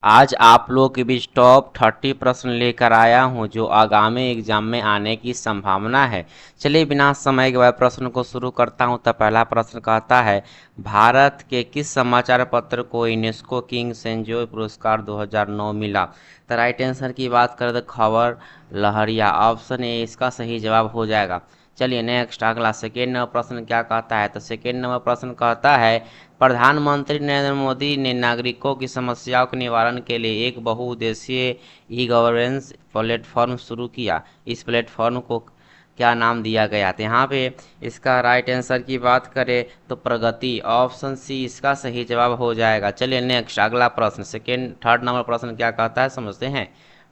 आज आप लोगों के बीच टॉप 30 प्रश्न लेकर आया हूं जो आगामी एग्जाम में आने की संभावना है। चलिए बिना समय गवाए प्रश्न को शुरू करता हूं। तो पहला प्रश्न कहता है, भारत के किस समाचार पत्र को यूनेस्को किंग सेंजोय पुरस्कार 2009 मिला। तो राइट आंसर की बात करें तो खबर लहरिया, ऑप्शन ए इसका सही जवाब हो जाएगा। चलिए नेक्स्ट अगला सेकेंड नंबर प्रश्न क्या कहता है। तो सेकेंड नंबर प्रश्न कहता है, प्रधानमंत्री नरेंद्र मोदी ने नागरिकों की समस्याओं के निवारण के लिए एक बहुउद्देशीय ई गवर्नेंस प्लेटफॉर्म शुरू किया। इस प्लेटफॉर्म को क्या नाम दिया गया। तो यहाँ पे इसका राइट आंसर की बात करें तो प्रगति, ऑप्शन सी इसका सही जवाब हो जाएगा। चलिए नेक्स्ट अगला प्रश्न थर्ड नंबर प्रश्न क्या कहता है समझते हैं।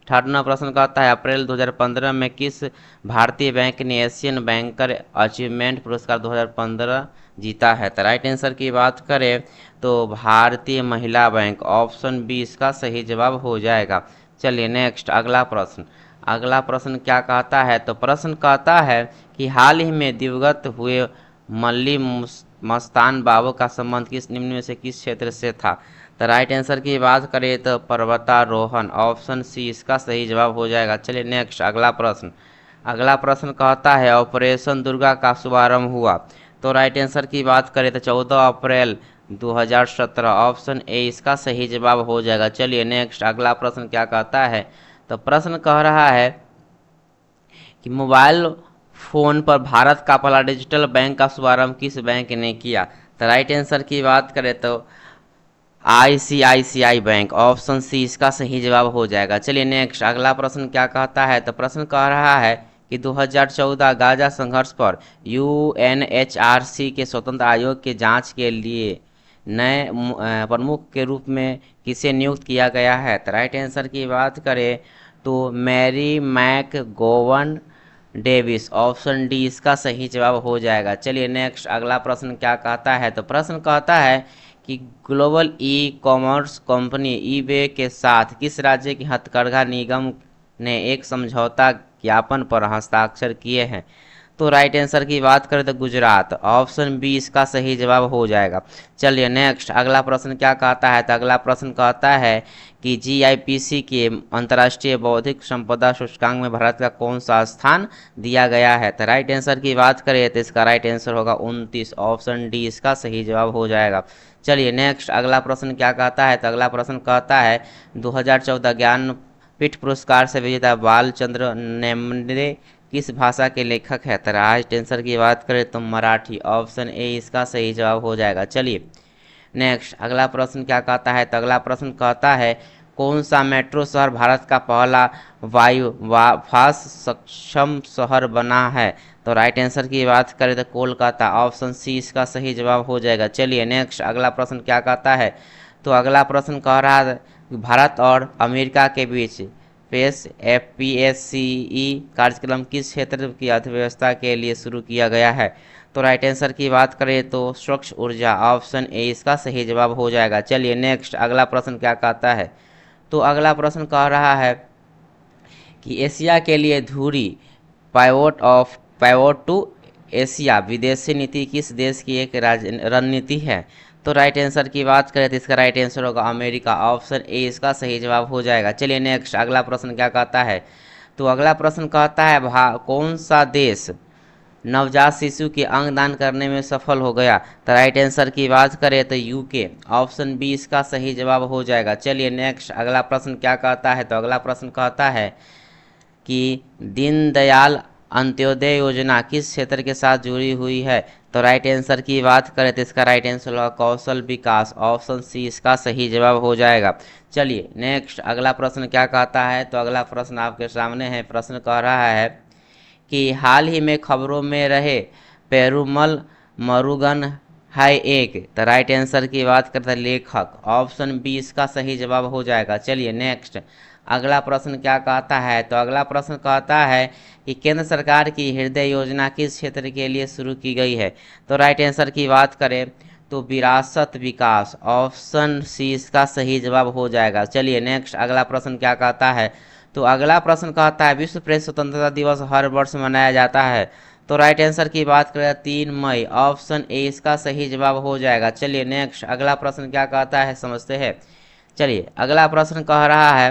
थर्ड नंबर प्रश्न कहता है, अप्रैल 2015 में किस भारतीय बैंक ने एशियन बैंकर अचीवमेंट पुरस्कार 2015 जीता है। तो राइट आंसर की बात करें तो भारतीय महिला बैंक, ऑप्शन बी इसका सही जवाब हो जाएगा। चलिए नेक्स्ट अगला प्रश्न क्या कहता है। तो प्रश्न कहता है कि हाल ही में दिवंगत हुए मल्ली मस्तान बाबू का संबंध किस निम्न में से किस क्षेत्र से था। तो राइट आंसर की बात करें तो पर्वतारोहण, ऑप्शन सी इसका सही जवाब हो जाएगा। चलिए नेक्स्ट अगला प्रश्न कहता है, ऑपरेशन दुर्गा का शुभारंभ हुआ। तो राइट आंसर की बात करें तो 14 अप्रैल 2017, ऑप्शन ए इसका सही जवाब हो जाएगा। चलिए नेक्स्ट अगला प्रश्न क्या कहता है। तो प्रश्न कह रहा है कि मोबाइल फोन पर भारत का पहला डिजिटल बैंक का शुभारंभ किस बैंक ने किया। तो राइट आंसर की बात करें तो ICICI बैंक, ऑप्शन सी इसका सही जवाब हो जाएगा। चलिए नेक्स्ट अगला प्रश्न क्या कहता है। तो प्रश्न कह रहा है कि 2014 गाजा संघर्ष पर UNHRC के स्वतंत्र आयोग के जांच के लिए नए प्रमुख के रूप में किसे नियुक्त किया गया है। तो राइट आंसर की बात करें तो Mary McGowan Davis, option D इसका सही जवाब हो जाएगा। चलिए नेक्स्ट अगला प्रश्न क्या कहता है। तो प्रश्न कहता है कि global e commerce company eBay के साथ किस राज्य की हथकरघा निगम ने एक समझौता ज्ञापन पर हस्ताक्षर किए हैं। तो राइट आंसर की बात करें तो गुजरात, ऑप्शन बी इसका सही जवाब हो जाएगा। चलिए नेक्स्ट अगला प्रश्न क्या कहता है। तो अगला प्रश्न कहता है कि GIPC के अंतर्राष्ट्रीय बौद्धिक संपदा सूचकांक में भारत का कौन सा स्थान दिया गया है। तो राइट आंसर की बात करें तो इसका राइट आंसर होगा 29, ऑप्शन डी इसका सही जवाब हो जाएगा। चलिए नेक्स्ट अगला प्रश्न क्या कहता है। तो अगला प्रश्न कहता है, 2014 ज्ञानपीठ पुरस्कार से विजेता बालचंद्र नेम्रे किस भाषा के लेखक है। तो राइट आंसर की बात करें तो मराठी, ऑप्शन ए इसका सही जवाब हो जाएगा। चलिए नेक्स्ट अगला प्रश्न क्या कहता है। तो अगला प्रश्न कहता है, कौन सा मेट्रो शहर भारत का पहला फास्ट सक्षम शहर बना है। तो राइट आंसर की बात करें तो कोलकाता, ऑप्शन सी इसका सही जवाब हो जाएगा। चलिए नेक्स्ट अगला प्रश्न क्या कहता है। तो अगला प्रश्न कह रहा है कि भारत और अमेरिका के बीच पेस FPSCE कार्यक्रम किस क्षेत्र की अर्थव्यवस्था के लिए शुरू किया गया है। तो राइट आंसर की बात करें तो स्वच्छ ऊर्जा, ऑप्शन ए इसका सही जवाब हो जाएगा। चलिए नेक्स्ट अगला प्रश्न क्या कहता है। तो अगला प्रश्न कह रहा है कि एशिया के लिए धुरी पाइवोट टू एशिया विदेशी नीति किस देश की एक रणनीति है। तो राइट आंसर की बात करें तो इसका राइट आंसर होगा अमेरिका, ऑप्शन ए इसका सही जवाब हो जाएगा। चलिए नेक्स्ट अगला प्रश्न क्या कहता है। तो अगला प्रश्न कहता है, कौन सा देश नवजात शिशु के अंगदान करने में सफल हो गया। तो राइट आंसर की बात करें तो UK, ऑप्शन बी इसका सही जवाब हो जाएगा। चलिए नेक्स्ट अगला प्रश्न क्या कहता है। तो अगला प्रश्न कहता है कि दीनदयाल अंत्योदय योजना किस क्षेत्र के साथ जुड़ी हुई है। तो राइट आंसर की बात करें तो इसका राइट आंसर होगा कौशल विकास, ऑप्शन सी इसका सही जवाब हो जाएगा। चलिए नेक्स्ट अगला प्रश्न क्या कहता है। तो अगला प्रश्न आपके सामने है। प्रश्न कह रहा है कि हाल ही में खबरों में रहे पेरुमल मुरुगन है एक। तो राइट आंसर की बात करते हैं लेखक, ऑप्शन बी इसका सही जवाब हो जाएगा। चलिए नेक्स्ट अगला प्रश्न क्या कहता है। तो अगला प्रश्न कहता है कि केंद्र सरकार की हृदय योजना किस क्षेत्र के लिए शुरू की गई है। तो राइट आंसर की बात करें तो विरासत विकास, ऑप्शन सी इसका सही जवाब हो जाएगा। चलिए नेक्स्ट अगला प्रश्न क्या कहता है। तो अगला प्रश्न कहता है, विश्व प्रेस स्वतंत्रता दिवस हर वर्ष मनाया जाता है। तो राइट आंसर की बात करें 3 मई, ऑप्शन ए इसका सही जवाब हो जाएगा। चलिए नेक्स्ट अगला प्रश्न क्या कहता है समझते हैं। चलिए अगला प्रश्न कह रहा है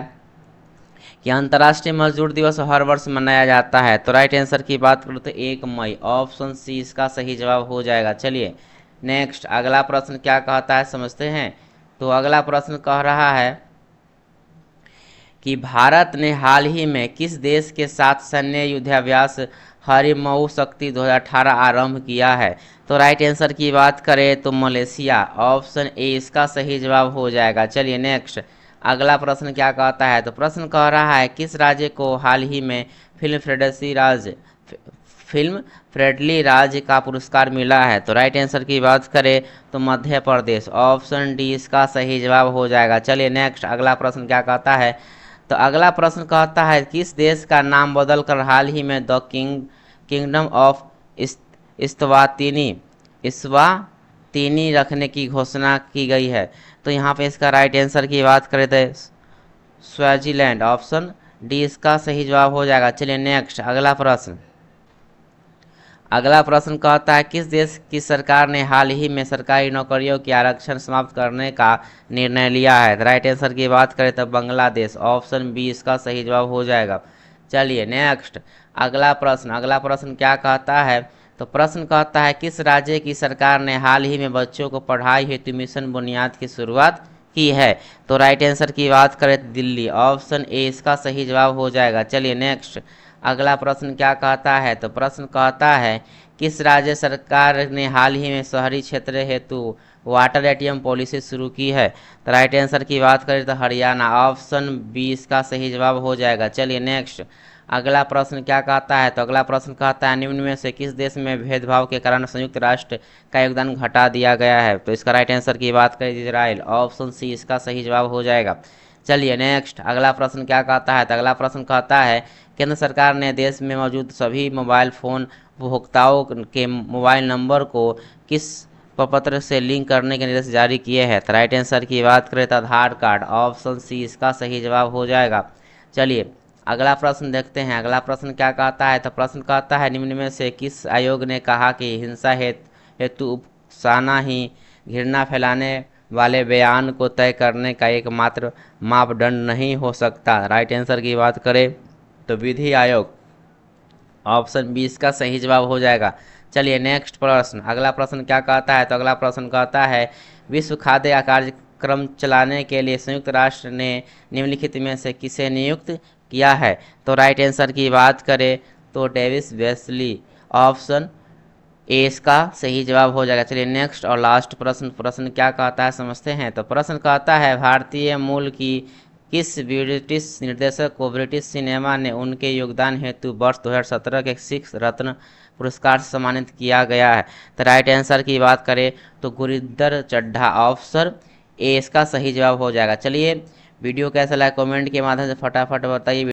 कि अंतर्राष्ट्रीय मजदूर दिवस हर वर्ष मनाया जाता है। तो राइट आंसर की बात करूँ तो 1 मई, ऑप्शन सी इसका सही जवाब हो जाएगा। चलिए नेक्स्ट अगला प्रश्न क्या कहता है समझते हैं। तो अगला प्रश्न कह रहा है कि भारत ने हाल ही में किस देश के साथ सैन्य युद्धाभ्यास हरिमऊ शक्ति 2018 आरंभ किया है। तो राइट आंसर की बात करें तो मलेशिया, ऑप्शन ए इसका सही जवाब हो जाएगा। चलिए नेक्स्ट अगला प्रश्न क्या कहता है। तो प्रश्न कह रहा है किस राज्य को हाल ही में फिल्म फ्रेंडली राज्य का पुरस्कार मिला है। तो राइट आंसर की बात करें तो मध्य प्रदेश, ऑप्शन डी इसका सही जवाब हो जाएगा। चलिए नेक्स्ट अगला प्रश्न क्या कहता है। तो अगला प्रश्न कहता है किस देश का नाम बदलकर हाल ही में द किंगडम ऑफ इस्वातिनी रखने की घोषणा की गई है। तो यहाँ पे इसका राइट आंसर की बात करें तो स्विट्जरलैंड, ऑप्शन डी इसका सही जवाब हो जाएगा। चलिए नेक्स्ट अगला प्रश्न कहता है किस देश की सरकार ने हाल ही में सरकारी नौकरियों के आरक्षण समाप्त करने का निर्णय लिया है। राइट आंसर की बात करें तो बांग्लादेश, ऑप्शन बी इसका सही जवाब हो जाएगा। चलिए नेक्स्ट अगला प्रश्न क्या कहता है। तो प्रश्न कहता है किस राज्य की सरकार ने हाल ही में बच्चों को पढ़ाई हेतु मिशन बुनियाद की शुरुआत की है। तो राइट आंसर की बात करें तो दिल्ली, ऑप्शन ए इसका सही जवाब हो जाएगा। चलिए नेक्स्ट अगला प्रश्न क्या कहता है। तो प्रश्न कहता है किस राज्य सरकार ने हाल ही में शहरी क्षेत्र हेतु वाटर एटीएम पॉलिसी शुरू की है। तो राइट आंसर की बात करें तो हरियाणा, ऑप्शन बी इसका सही जवाब हो जाएगा। चलिए नेक्स्ट अगला प्रश्न क्या कहता है। तो अगला प्रश्न कहता है निम्न में से किस देश में भेदभाव के कारण संयुक्त राष्ट्र का योगदान घटा दिया गया है। तो इसका राइट आंसर की बात करें इजराइल, ऑप्शन सी इसका सही जवाब हो जाएगा। चलिए नेक्स्ट अगला प्रश्न क्या कहता है। तो अगला प्रश्न कहता है केंद्र सरकार ने देश में मौजूद सभी मोबाइल फ़ोन उपभोक्ताओं के मोबाइल नंबर को किस प्रपत्र से लिंक करने के निर्देश जारी किए हैं। तो राइट आंसर की बात करें तो आधार कार्ड, ऑप्शन सी इसका सही जवाब हो जाएगा। चलिए अगला प्रश्न देखते हैं। अगला प्रश्न क्या कहता है। तो प्रश्न कहता है निम्न में से किस आयोग ने कहा कि हिंसा हेतु उकसाना ही घृणा फैलाने वाले बयान को तय करने का एकमात्र मापदंड नहीं हो सकता। राइट आंसर की बात करें तो विधि आयोग, ऑप्शन बी इसका सही जवाब हो जाएगा। चलिए नेक्स्ट प्रश्न अगला प्रश्न क्या कहता है। तो अगला प्रश्न कहता है विश्व खाद्य कार्यक्रम चलाने के लिए संयुक्त राष्ट्र ने निम्नलिखित में से किसे नियुक्त किया है। तो राइट आंसर की बात करें तो डेविस वेस्ली, ऑप्शन ए इसका सही जवाब हो जाएगा। चलिए नेक्स्ट और लास्ट प्रश्न क्या कहता है समझते हैं। तो प्रश्न कहता है भारतीय मूल की किस ब्रिटिश निर्देशक को ब्रिटिश सिनेमा ने उनके योगदान हेतु वर्ष 2017 के सिख रत्न पुरस्कार से सम्मानित किया गया है। तो राइट आंसर की बात करें तो गुरिंदर चड्ढा, ऑप्शन ए इसका सही जवाब हो जाएगा। चलिए वीडियो कैसा लगा कमेंट के माध्यम से फटाफट बताइए।